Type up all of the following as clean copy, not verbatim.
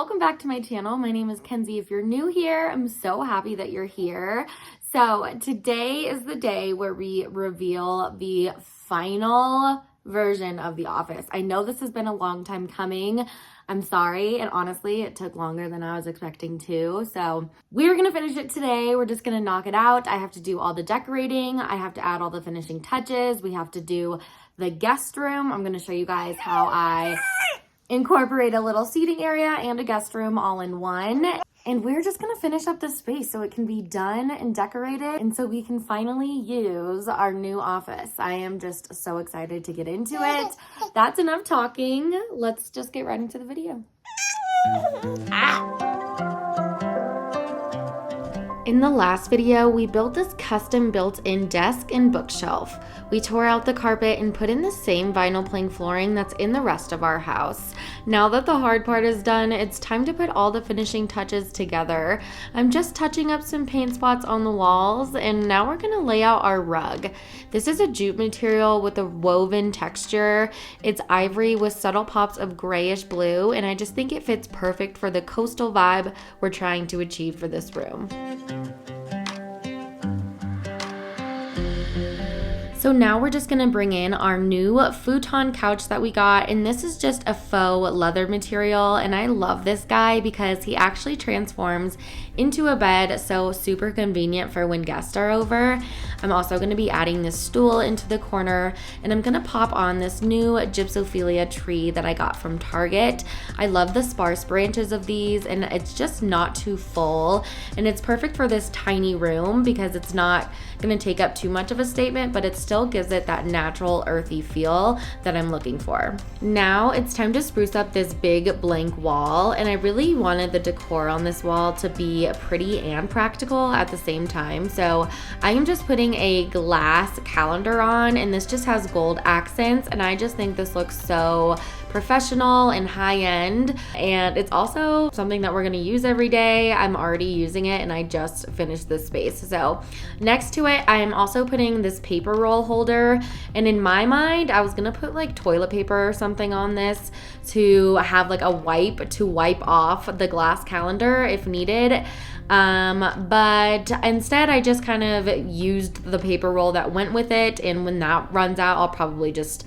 welcome back to my channel. My name is Kenzie. If you're new here, I'm so happy that you're here. So today is the day where we reveal the final version of The Office. I know this has been a long time coming. I'm sorry, and honestly, it took longer than I was expecting to. So we're gonna finish it today. We're just gonna knock it out. I have to do all the decorating. I have to add all the finishing touches. We have to do the guest room. I'm gonna show you guys how I incorporate a little seating area and a guest room all in one. And we're just gonna finish up this space so it can be done and decorated and so we can finally use our new office. I am just so excited to get into it. That's enough talking. Let's just get right into the video. In the last video, we built this custom built-in desk and bookshelf. We tore out the carpet and put in the same vinyl plank flooring that's in the rest of our house. Now that the hard part is done, it's time to put all the finishing touches together. I'm just touching up some paint spots on the walls, and now we're gonna lay out our rug. This is a jute material with a woven texture. It's ivory with subtle pops of grayish blue, and I just think it fits perfect for the coastal vibe we're trying to achieve for this room. So now we're just gonna bring in our new futon couch that we got, and this is just a faux leather material, and I love this guy because he actually transforms into a bed, so super convenient for when guests are over. I'm also gonna be adding this stool into the corner, and I'm gonna pop on this new gypsophilia tree that I got from Target. I love the sparse branches of these, and it's just not too full, and it's perfect for this tiny room because it's not gonna take up too much of a statement, but it still gives it that natural earthy feel that I'm looking for. Now it's time to spruce up this big blank wall, and I really wanted the decor on this wall to be pretty and practical at the same time. So I am just putting a glass calendar on, and this just has gold accents, and I just think this looks so professional and high-end, and it's also something that we're going to use every day. I'm already using it and I just finished this space. So next to it, I am also putting this paper roll holder, and in my mind I was going to put like toilet paper or something on this to have like a wipe to wipe off the glass calendar if needed. But instead I just kind of used the paper roll that went with it, and when that runs out I'll probably just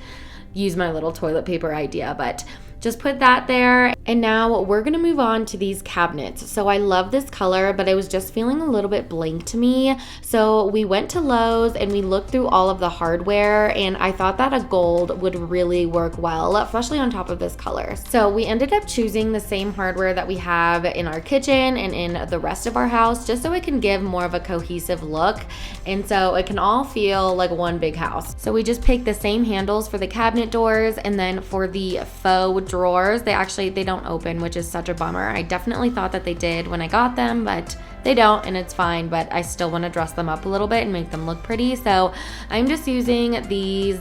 use my little toilet paper idea, but just put that there. And now we're gonna move on to these cabinets. So I love this color, but it was just feeling a little bit blank to me. So we went to Lowe's and we looked through all of the hardware, and I thought that a gold would really work well, especially on top of this color. So we ended up choosing the same hardware that we have in our kitchen and in the rest of our house, just so it can give more of a cohesive look, and so it can all feel like one big house. So we just picked the same handles for the cabinet doors, and then for the faux drawers, they don't open, which is such a bummer. I definitely thought that they did when I got them, but they don't, and it's fine, but I still want to dress them up a little bit and make them look pretty. So I'm just using these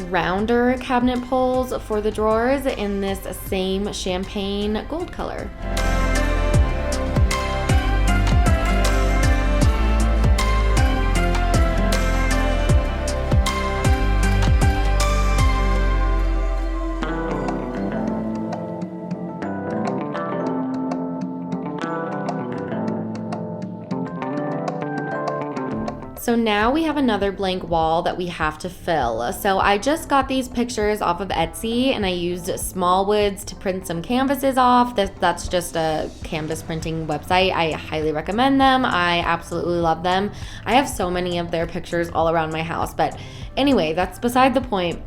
rounder cabinet pulls for the drawers in this same champagne gold color. So now we have another blank wall that we have to fill. So I just got these pictures off of Etsy, and I used small woods to print some canvases off. That's just a canvas printing website. I highly recommend them. I absolutely love them. I have so many of their pictures all around my house, but anyway, that's beside the point.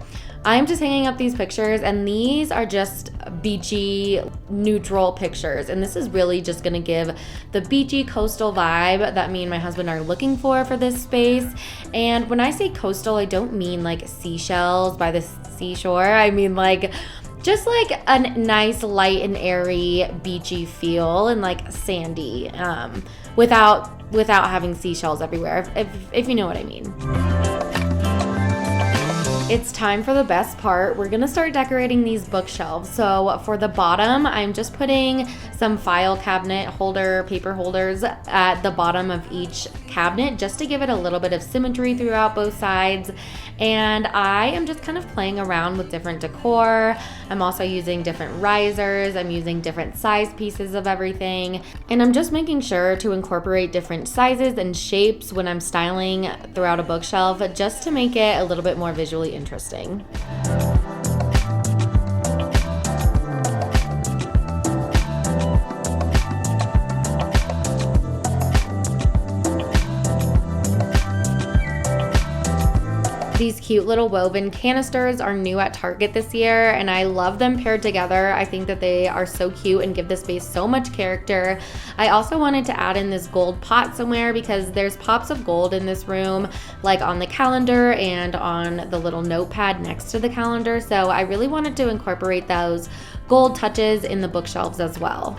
I'm just hanging up these pictures, and these are just beachy, neutral pictures. And this is really just gonna give the beachy coastal vibe that me and my husband are looking for this space. And when I say coastal, I don't mean like seashells by the seashore. I mean like just like a nice light and airy beachy feel, and like sandy, without having seashells everywhere, if you know what I mean. It's time for the best part. We're gonna start decorating these bookshelves. So for the bottom, I'm just putting some file cabinet holder, paper holders at the bottom of each cabinet just to give it a little bit of symmetry throughout both sides. And I am just kind of playing around with different decor. I'm also using different risers. I'm using different size pieces of everything. And I'm just making sure to incorporate different sizes and shapes when I'm styling throughout a bookshelf just to make it a little bit more visually interesting. These cute little woven canisters are new at Target this year, and I love them paired together. I think that they are so cute and give the space so much character. I also wanted to add in this gold pot somewhere because there's pops of gold in this room, like on the calendar and on the little notepad next to the calendar. So I really wanted to incorporate those gold touches in the bookshelves as well.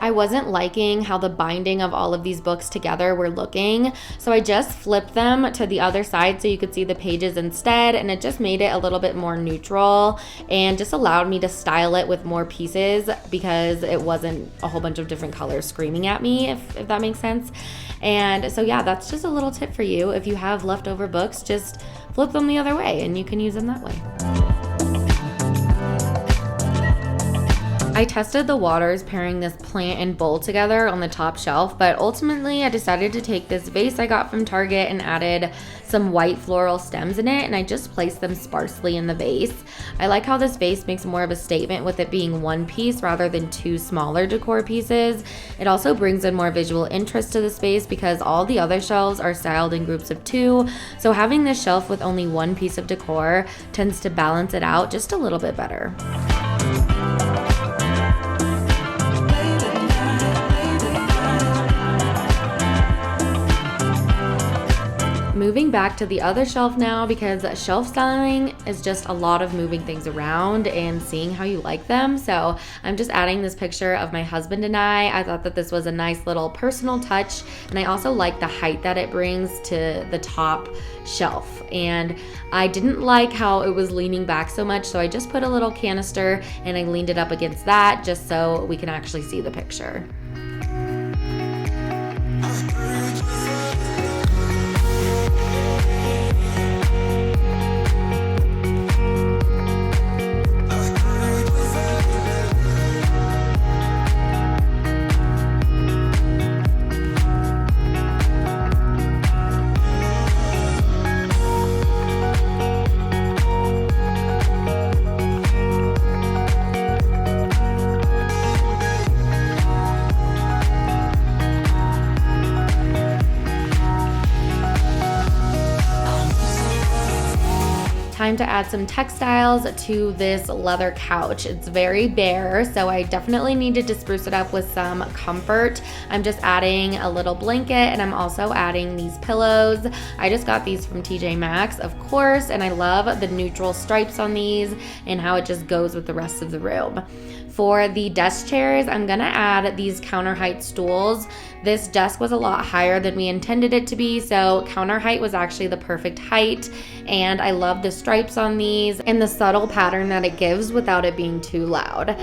I wasn't liking how the binding of all of these books together were looking, so I just flipped them to the other side so you could see the pages instead, and it just made it a little bit more neutral and just allowed me to style it with more pieces because it wasn't a whole bunch of different colors screaming at me, if that makes sense. And so yeah, that's just a little tip for you. If you have leftover books, just flip them the other way and you can use them that way. I tested the waters pairing this plant and bowl together on the top shelf, but ultimately I decided to take this vase I got from Target and added some white floral stems in it, and I just placed them sparsely in the vase. I like how this vase makes more of a statement with it being one piece rather than two smaller decor pieces. It also brings in more visual interest to the space because all the other shelves are styled in groups of two, so having this shelf with only one piece of decor tends to balance it out just a little bit better. Moving back to the other shelf now because shelf styling is just a lot of moving things around and seeing how you like them. So I'm just adding this picture of my husband and I thought that this was a nice little personal touch, and I also like the height that it brings to the top shelf. And I didn't like how it was leaning back so much, so I just put a little canister and I leaned it up against that just so we can actually see the picture. Time to add some textiles to this leather couch. It's very bare, so I definitely needed to spruce it up with some comfort. I'm just adding a little blanket, and I'm also adding these pillows. I just got these from TJ Maxx, of course, and I love the neutral stripes on these and how it just goes with the rest of the room. For the desk chairs, I'm gonna add these counter height stools. This desk was a lot higher than we intended it to be, so counter height was actually the perfect height, and I love the stripes on these and the subtle pattern that it gives without it being too loud.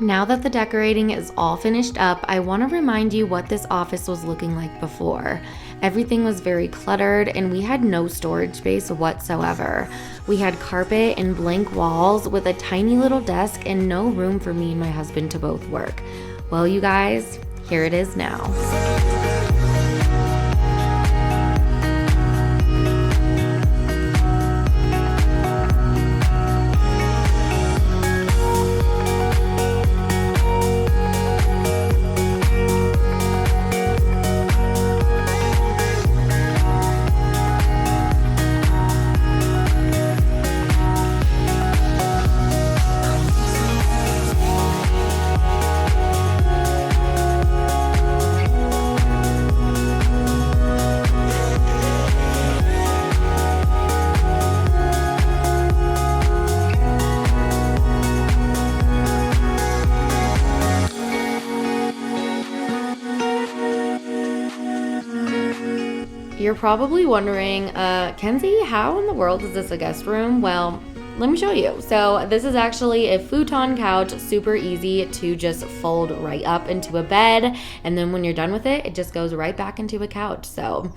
Now that the decorating is all finished up, I want to remind you what this office was looking like before. Everything was very cluttered and we had no storage space whatsoever. We had carpet and blank walls with a tiny little desk and no room for me and my husband to both work. Well, you guys, here it is now. you're probably wondering, Kenzie, how in the world is this a guest room? Well, let me show you. So this is actually a futon couch, super easy to just fold right up into a bed. And then when you're done with it, it just goes right back into a couch. So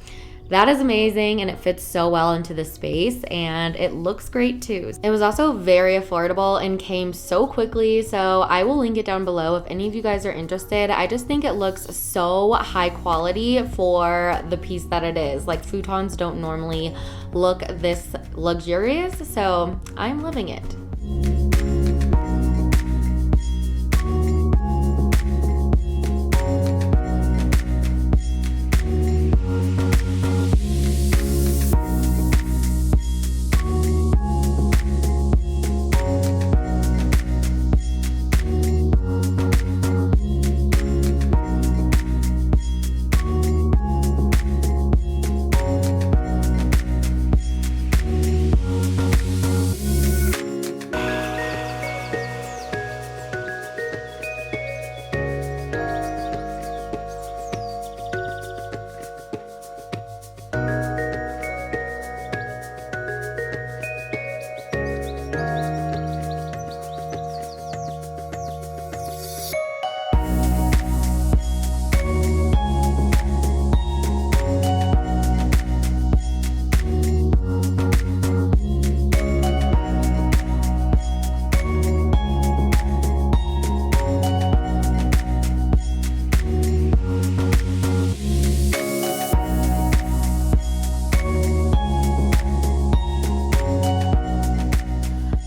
that is amazing, and it fits so well into the space, and it looks great too. It was also very affordable and came so quickly, so I will link it down below if any of you guys are interested. I just think it looks so high quality for the piece that it is. Like, futons don't normally look this luxurious, so I'm loving it.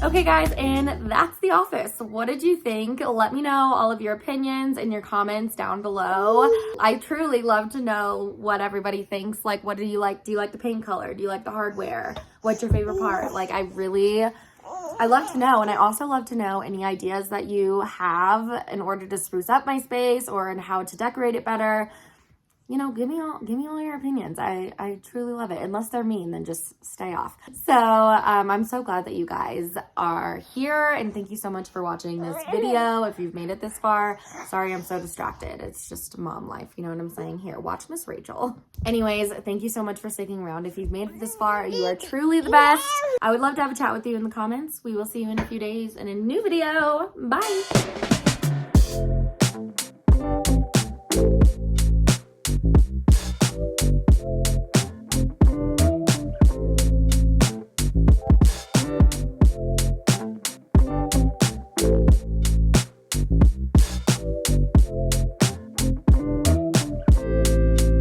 Okay guys, and that's the office. What did you think? Let me know all of your opinions in your comments down below. I truly love to know what everybody thinks. Like, what do you like? Do you like the paint color? Do you like the hardware? What's your favorite part? Like, I love to know. And I also love to know any ideas that you have in order to spruce up my space or in how to decorate it better. You know, give me all your opinions. I truly love it. Unless they're mean, then just stay off. So I'm so glad that you guys are here, and thank you so much for watching this video. If you've made it this far, sorry I'm so distracted. It's just mom life, you know what I'm saying? Here, watch Miss Rachel. Anyways, thank you so much for sticking around. If you've made it this far, you are truly the best. I would love to have a chat with you in the comments. We will see you in a few days in a new video. Bye.